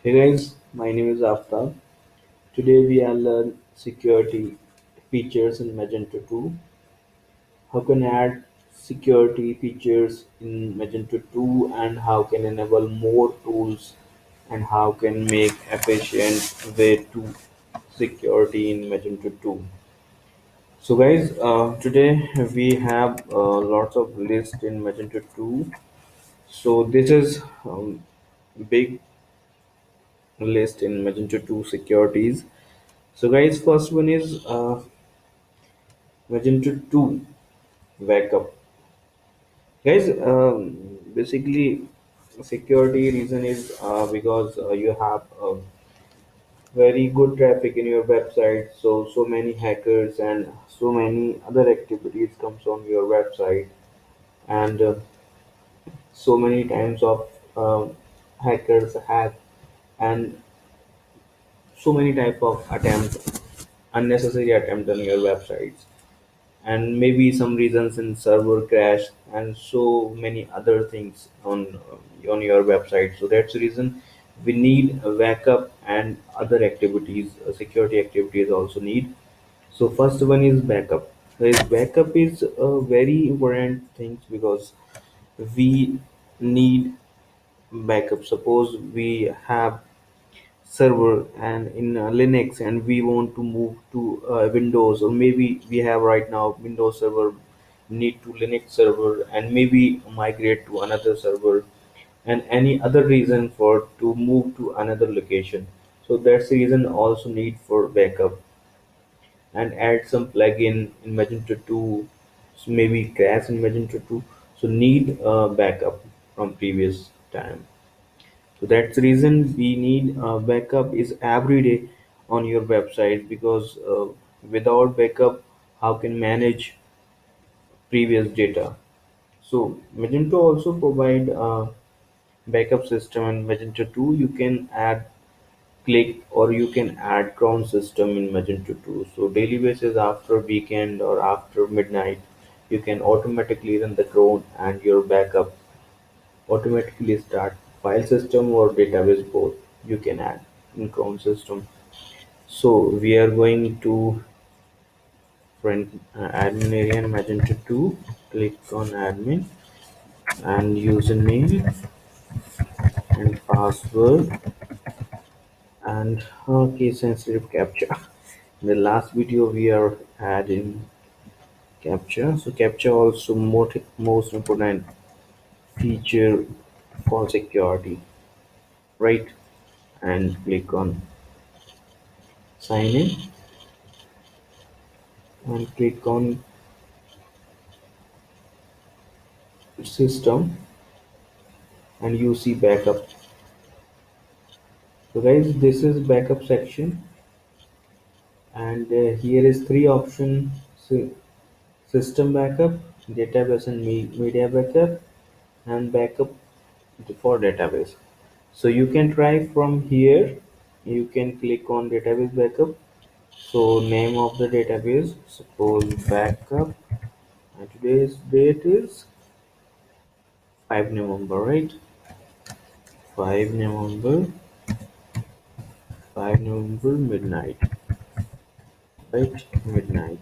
Hey guys, my name is Aftab. Today we are learn security features in Magento 2. How can add security features in Magento 2 and how can enable more tools and how can make efficient way to security in Magento 2. So guys, today we have lots of list in Magento 2. So this is big list in Magento 2 securities. So guys, first one is Magento 2 backup. Guys, basically security reason is because you have very good traffic in your website. So many hackers and so many other activities comes on your website, and so many times of hackers hack, and so many type of attempt unnecessary attempt on your websites, and maybe some reasons in server crash and so many other things on your website. So that's the reason we need a backup and other activities, security activities also need. So first one is backup. This backup is a very important thing because we need backup. Suppose we have server and in Linux and we want to move to Windows, or maybe we have right now Windows server, need to Linux server, and maybe migrate to another server, and any other reason for to move to another location. So that's the reason also need for backup, and add some plugin in Magento 2, so maybe crash in Magento 2, so need backup from previous time. So that's the reason we need backup is every day on your website, because without backup, how can manage previous data? So Magento also provide backup system, and Magento 2 you can add click or you can add cron system in Magento 2. So daily basis after weekend or after midnight, you can automatically run the cron and your backup automatically start. File system or database both you can add in cron system. So we are going to front admin area in Magento 2. Click on admin and username and password and case sensitive captcha. In the last video we are adding captcha. So captcha also most important feature for security, right? And click on sign in and click on system and you see backup. So guys, this is backup section, and here is three option: system backup, database and media backup, and backup for database. So you can try from here. You can click on database backup. So name of the database, suppose backup, and today's date is 5 November, right? 5 November, 5 November midnight, right? Midnight.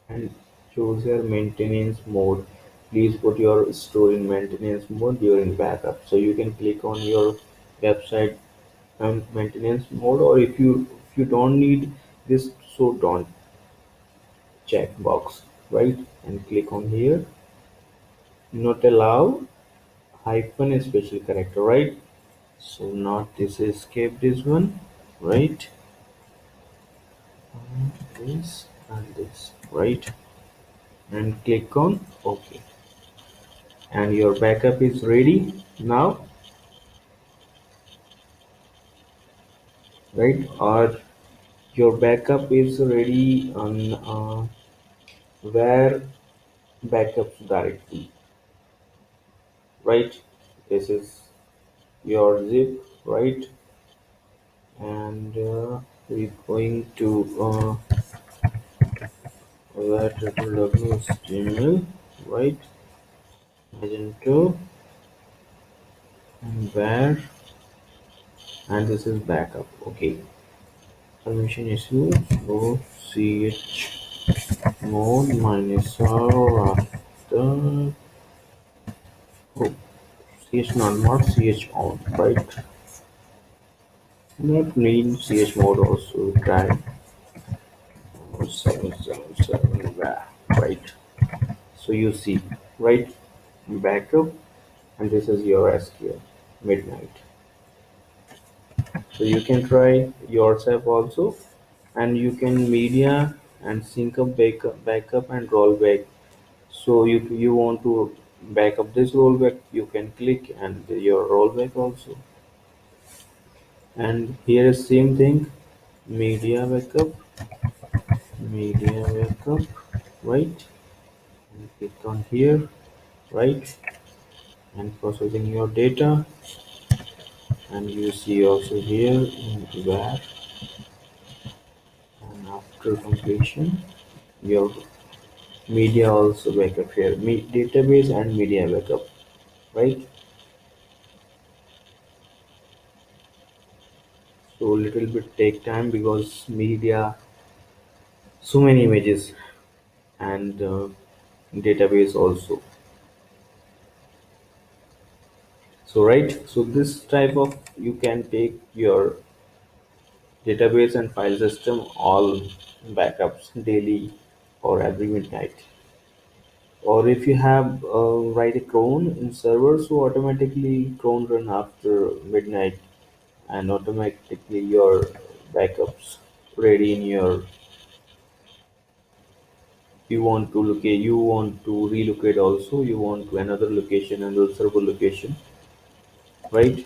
And choose your maintenance mode. Please put your store in maintenance mode during backup. So you can click on your website maintenance mode, or if you don't need this, so don't check box, right? And click on here, not allow hyphen special character, right? So not this, escape this one, right? This and this, right? And click on OK, and your backup is ready now, right? Or your backup is ready on where backups directly, right? This is your zip, right? And we're going to where HTML, right? Magento and where. and this is backup. Okay, permission issue. So ch mode minus r after, oh, ch not ch on, right? Not need ch mode also try 777, right? So you see, right, backup, and this is your SQL midnight. So you can try yourself also, and you can media and sync up backup and rollback. So you want to back up this rollback, you can click and your rollback also. And here is same thing, media backup, media backup, right? And click on here, right? And processing your data, and you see also here in where, and after completion your media also backup here, database and media backup, right? So little bit take time because media, so many images, and database also. So right, so this type of, you can take your database and file system all backups daily or every midnight. Or if you have write a cron in server, so automatically cron run after midnight, and automatically your backups ready in your, you want to locate, you want to relocate also, you want to another location, another server location, right?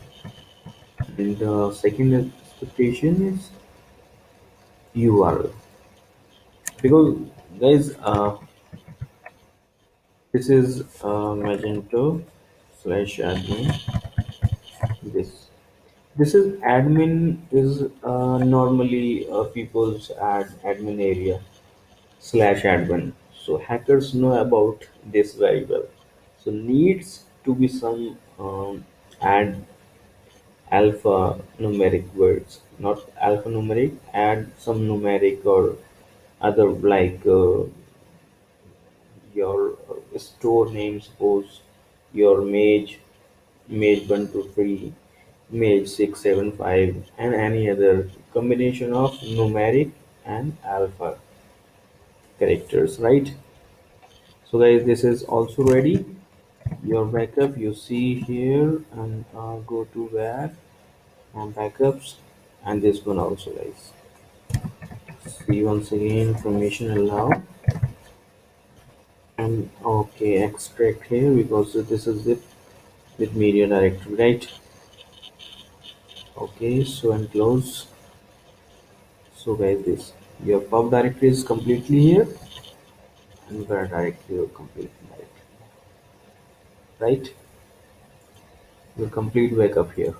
And the second expectation is URL, because guys, this is Magento slash admin. This is admin, is normally people's admin area slash admin. So hackers know about this very well. So needs to be some add alphanumeric words, not alphanumeric. Add some numeric or other, like your store name. Suppose your mage 123, mage 675, and any other combination of numeric and alpha characters, right? So guys, this is also ready. Your backup you see here, and go to where, and backups, and this one also, guys. See once again, permission allow, and okay, extract here because this is zip with media directory, right? Okay, so and close. So guys, this, your pub directory is completely here, and where directory your complete directory, right? Your complete backup here.